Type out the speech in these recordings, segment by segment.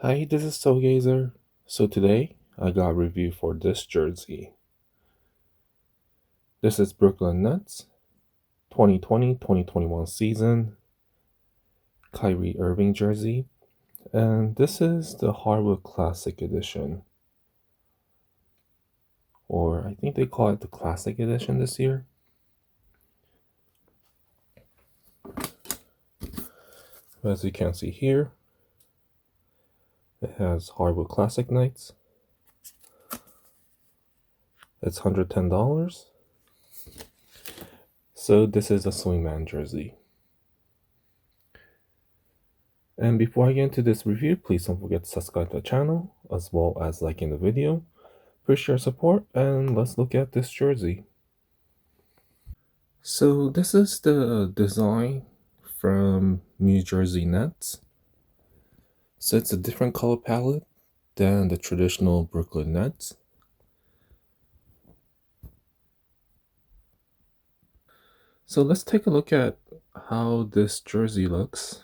Hi, this is Soulgazer. So today I got a review for this jersey. This is Brooklyn Nets 2020-2021 season Kyrie Irving jersey, and this is the Hardwood Classic Edition, or I think they call it the Classic Edition this year. As you can see here, it has Hardwood Classic Nights. It's $110. So this is a Swingman jersey. And before I get into this review, please don't forget to subscribe to the channel, as well as liking the video. Appreciate your support, and let's look at this jersey. So this is the design from New Jersey Nets. So it's a different color palette than the traditional Brooklyn Nets. So let's take a look at how this jersey looks.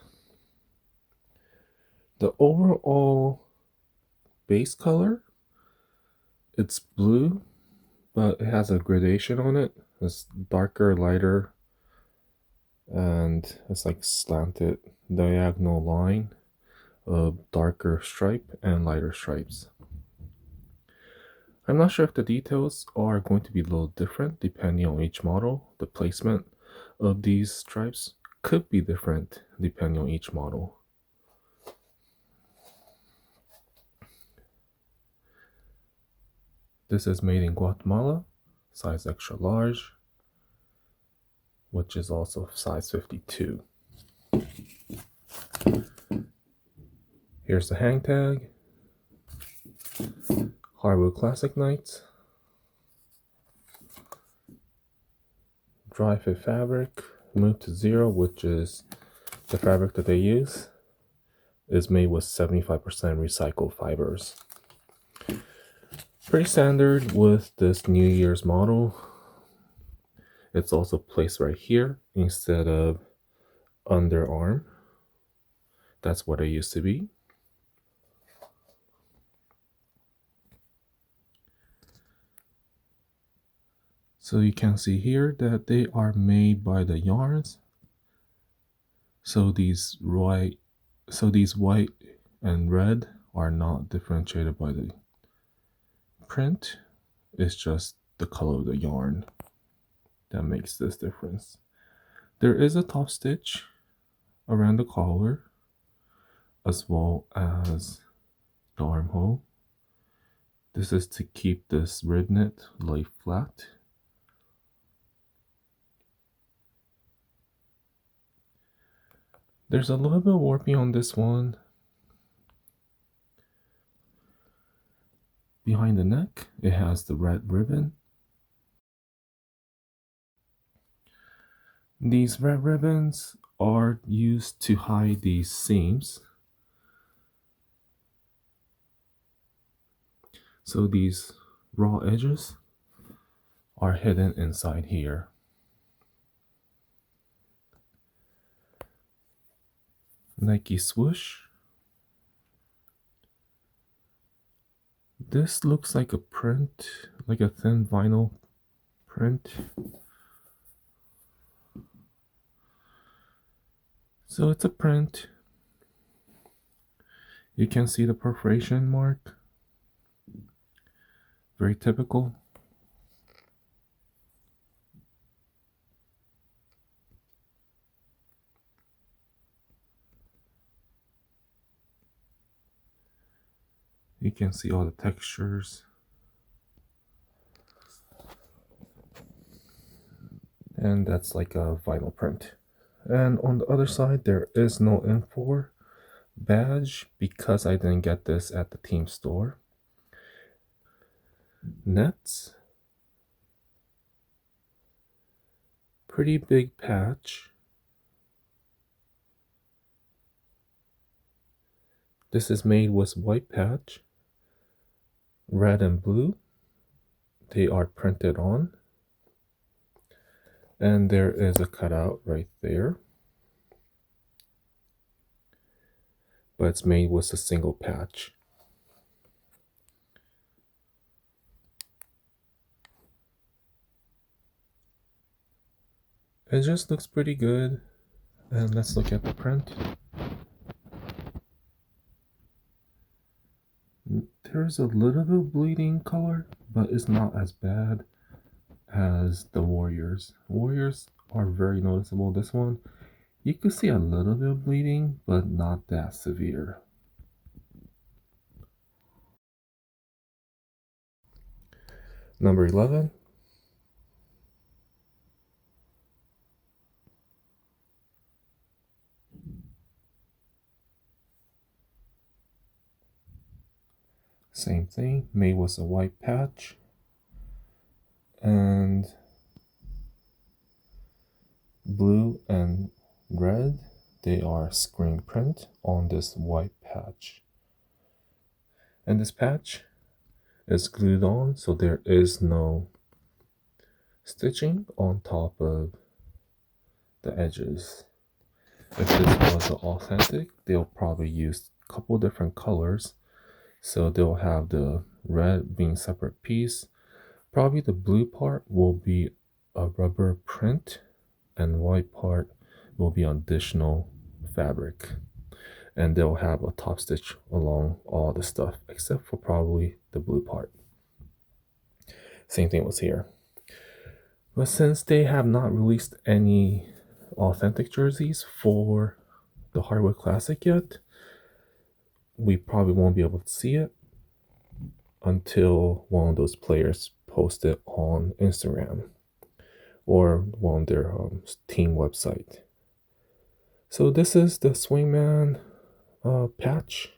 The overall base color, it's blue, but it has a gradation on it. It's darker, lighter, and it's like slanted diagonal line of darker stripe and lighter stripes. I'm not sure if the details are going to be a little different depending on each model. The placement of these stripes could be different depending on each model. This is made in Guatemala, size extra large, which is also size 52. Here's the hang tag. Hardwood Classic Nights. Dry fit fabric, moved to 0, which is the fabric that they use, is made with 75% recycled fibers. Pretty standard with this New Year's model. It's also placed right here instead of underarm. That's what it used to be. So you can see here that they are made by the yarns. So these white and red are not differentiated by the print. It's just the color of the yarn that makes this difference. There is a top stitch around the collar, as well as the armhole. This is to keep this rib knit lay flat. There's a little bit of warping on this one. Behind the neck, it has the red ribbon. These red ribbons are used to hide these seams. So these raw edges are hidden inside here. Nike swoosh. This looks like a print, like a thin vinyl print. So it's a print. You can see the perforation mark. Very typical. You can see all the textures. And that's like a vinyl print. And on the other side, there is no M4 badge because I didn't get this at the team store. Nets. Pretty big patch. This is made with white patch, red and blue. They are printed on. And there is a cutout right there. but it's made with a single patch. It just looks pretty good. And let's look at the print. There's a little bit of bleeding color, but it's not as bad as the Warriors. Warriors are very noticeable. This one, you could see a little bit of bleeding, but not that severe. Number 11. Same thing, made with a white patch. And blue and red, they are screen print on this white patch. And this patch is glued on, so there is no stitching on top of the edges. If this was authentic, they'll probably use a couple different colors. So they'll have the red being separate piece. Probably the blue part will be a rubber print and white part will be additional fabric. And they'll have a top stitch along all the stuff except for probably the blue part. Same thing was here. But since they have not released any authentic jerseys for the Hardwood Classic yet, we probably won't be able to see it until one of those players post it on Instagram or on their team website. So this is the Swingman patch,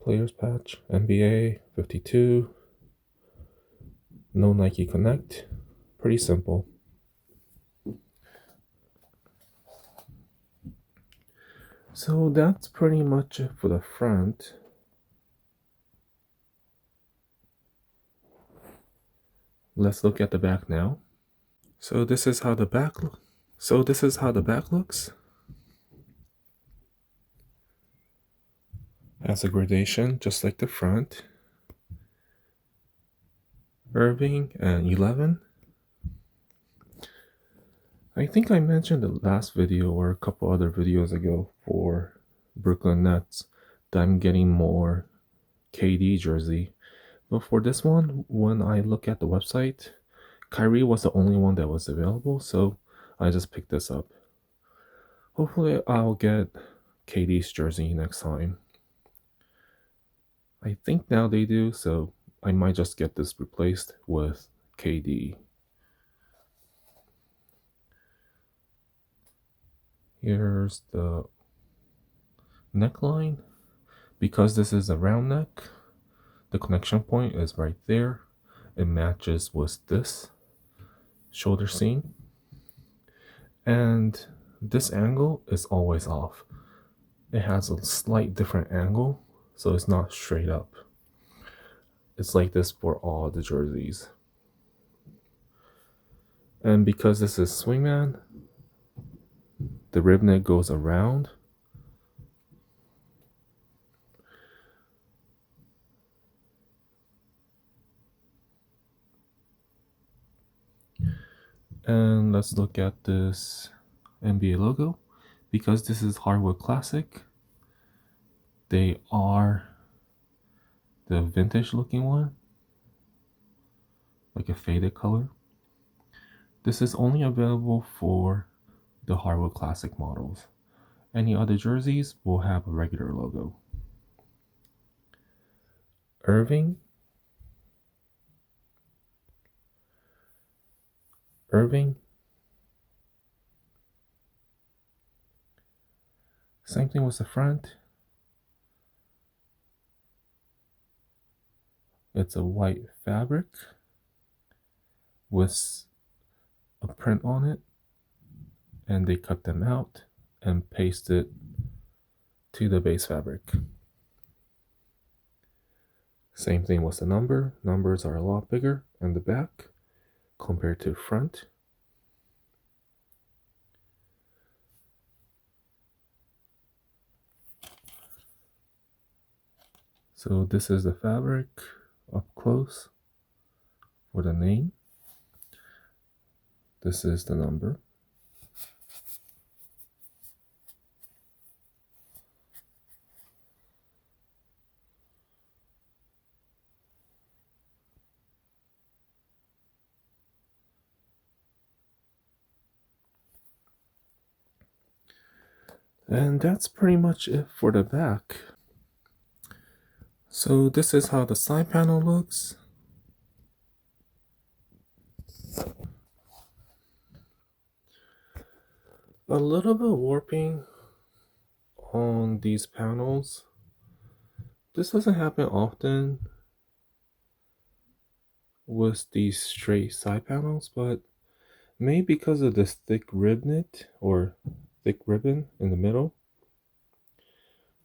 players patch, NBA 52, no Nike Connect, pretty simple. So that's pretty much it for the front. Let's look at the back now. So this is how the back looks. Has a gradation just like the front. Irving and 11. I think I mentioned the last video or a couple other videos ago for Brooklyn Nets that I'm getting more KD jersey. But for this one, when I look at the website, Kyrie was the only one that was available, so I just picked this up. Hopefully I'll get KD's jersey next time. I think now they do, so I might just get this replaced with KD. Here's the neckline. Because this is a round neck, the connection point is right there. It matches with this shoulder seam. And this angle is always off. It has a slight different angle, so it's not straight up. It's like this for all the jerseys. And because this is Swingman, the rib neck goes around. And let's look at this NBA logo. Because this is Hardwood Classic, they are the vintage looking one, like a faded color. This is only available for the Hardwood Classic models. Any other jerseys will have a regular logo. Irving. Same thing with the front. It's a white fabric with a print on it, and they cut them out and paste it to the base fabric. Same thing with the number. Numbers are a lot bigger in the back compared to front. So this is the fabric up close for the name. This is the number. And that's pretty much it for the back. So this is how the side panel looks. A little bit warping on these panels. This doesn't happen often with these straight side panels, but maybe because of this thick ribnet or thick ribbon in the middle,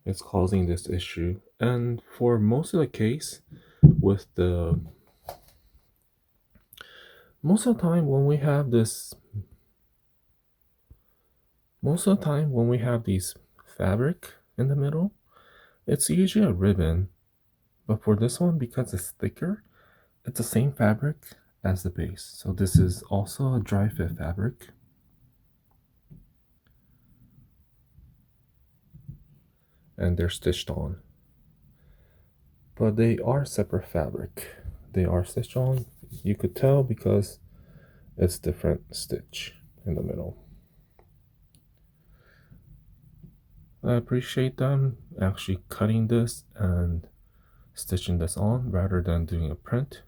it's causing this issue. And for most of the case, with the most of the time when we have these fabric in the middle, it's usually a ribbon. But for this one, because it's thicker, it's the same fabric as the base. So this is also a dry fit fabric. And they're stitched on. But they are separate fabric. They are stitched on. You could tell because it's different stitch in the middle. I appreciate them actually cutting this and stitching this on rather than doing a print.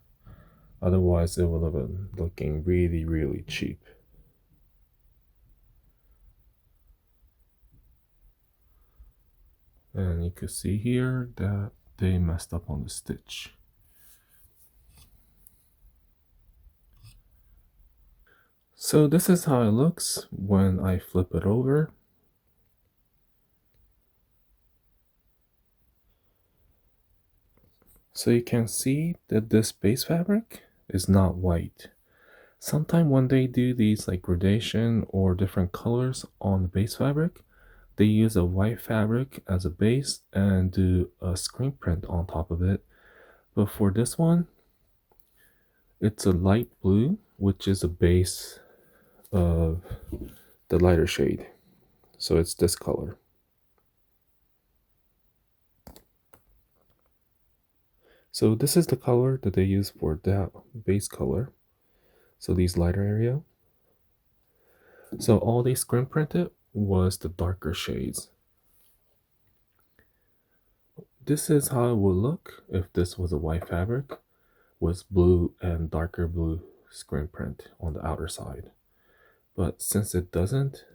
Otherwise, it would have been looking really, really cheap. And you could see here that they messed up on the stitch. So this is how it looks when I flip it over. So you can see that this base fabric is not white. Sometimes when they do these like gradation or different colors on the base fabric, they use a white fabric as a base and do a screen print on top of it. But for this one, it's a light blue, which is a base of the lighter shade. So it's this color. So this is the color that they use for that base color. So these lighter area. So all they screen printed was the darker shades. This is how it would look if this was a white fabric with blue and darker blue screen print on the outer side. But since it doesn't,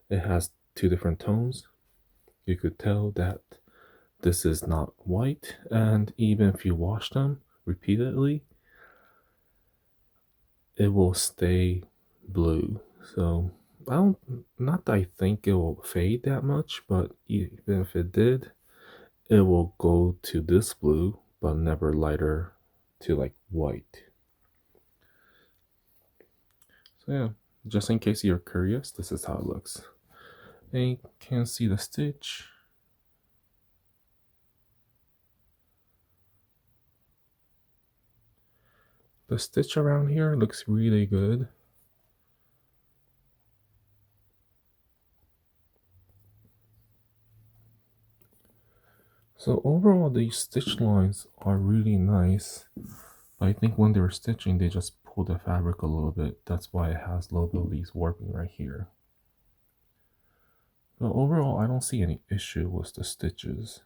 it has two different tones. You could tell that this is not white, and even if you wash them repeatedly, it will stay blue. So not that I think it will fade that much, but even if it did, it will go to this blue, but never lighter to like white. So yeah, just in case you're curious, this is how it looks. And you can see the stitch. The stitch around here looks really good. So overall, these stitch lines are really nice. I think when they were stitching, they just pulled the fabric a little bit. That's why it has a little bit of these warping right here. But overall, I don't see any issue with the stitches.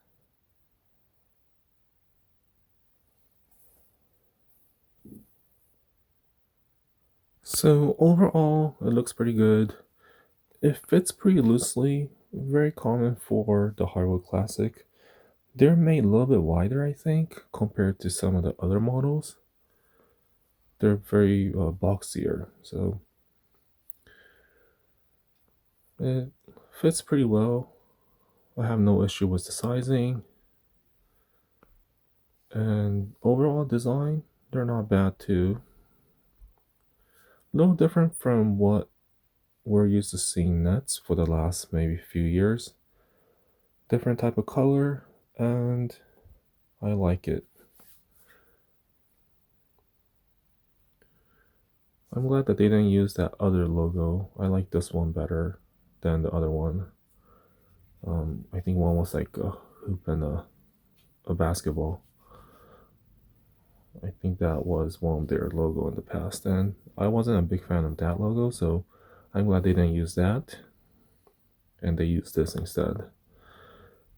So overall, it looks pretty good. It fits pretty loosely, very common for the Hardwood Classic. They're made a little bit wider, I think, compared to some of the other models. They're very boxier, so it fits pretty well. I have no issue with the sizing. And overall design, they're not bad too. No different from what we're used to seeing nets for the last maybe few years. Different type of color and I like it. I'm glad that they didn't use that other logo. I like this one better than the other one. I think one was like a hoop and a basketball. I think that was one of their logo in the past, and I wasn't a big fan of that logo, so I'm glad they didn't use that, and they used this instead.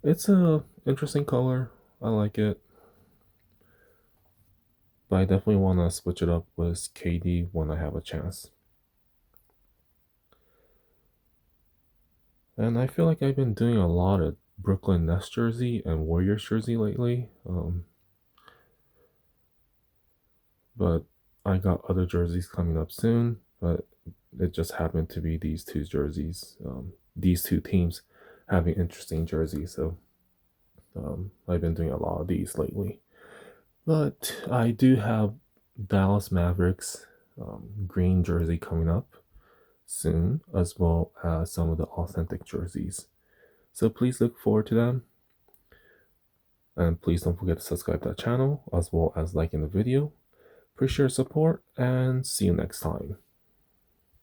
It's a interesting color. I like it, but I definitely want to switch it up with KD when I have a chance. And I feel like I've been doing a lot of Brooklyn Nets jersey and Warriors jersey lately. But I got other jerseys coming up soon. But it just happened to be these two jerseys, these two teams having interesting jerseys. So I've been doing a lot of these lately. But I do have Dallas Mavericks green jersey coming up soon, as well as some of the authentic jerseys. So please look forward to them. And please don't forget to subscribe to that channel, as well as liking the video. Appreciate your support, and see you next time.